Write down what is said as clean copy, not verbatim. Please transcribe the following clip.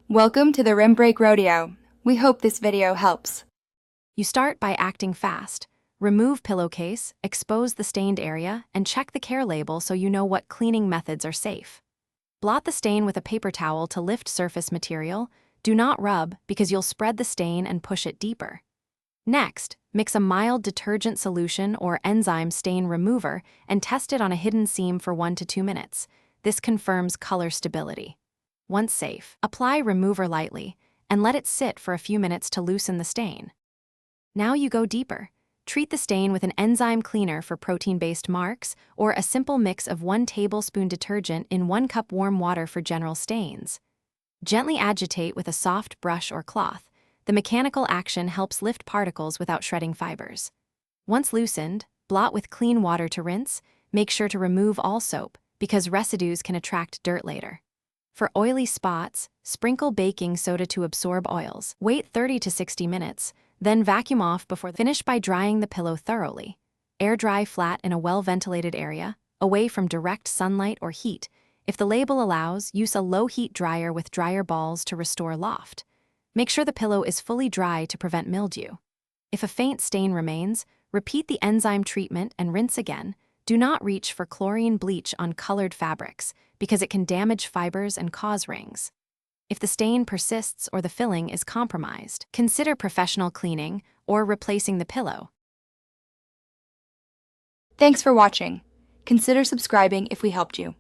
Welcome to the Rim Break Rodeo. We hope this video helps. You start by acting fast. Remove pillowcase, expose the stained area, and check the care label so you know what cleaning methods are safe. Blot the stain with a paper towel to lift surface material. Do not rub because you'll spread the stain and push it deeper. Next, mix a mild detergent solution or enzyme stain remover and test it on a hidden seam for 1 to 2 minutes. This confirms color stability. Once safe, apply remover lightly and let it sit for a few minutes to loosen the stain. Now you go deeper. Treat the stain with an enzyme cleaner for protein-based marks or a simple mix of 1 tablespoon detergent in 1 cup warm water for general stains. Gently agitate with a soft brush or cloth. The mechanical action helps lift particles without shredding fibers. Once loosened, blot with clean water to rinse. Make sure to remove all soap because residues can attract dirt later. For oily spots, sprinkle baking soda to absorb oils. Wait 30 to 60 minutes, then vacuum off before finish by drying the pillow thoroughly. Air dry flat in a well-ventilated area, away from direct sunlight or heat. If the label allows, use a low-heat dryer with dryer balls to restore loft. Make sure the pillow is fully dry to prevent mildew. If a faint stain remains, repeat the enzyme treatment and rinse again. Do not reach for chlorine bleach on colored fabrics because it can damage fibers and cause rings. If the stain persists or the filling is compromised, consider professional cleaning or replacing the pillow. Thanks for watching. Consider subscribing if we helped you.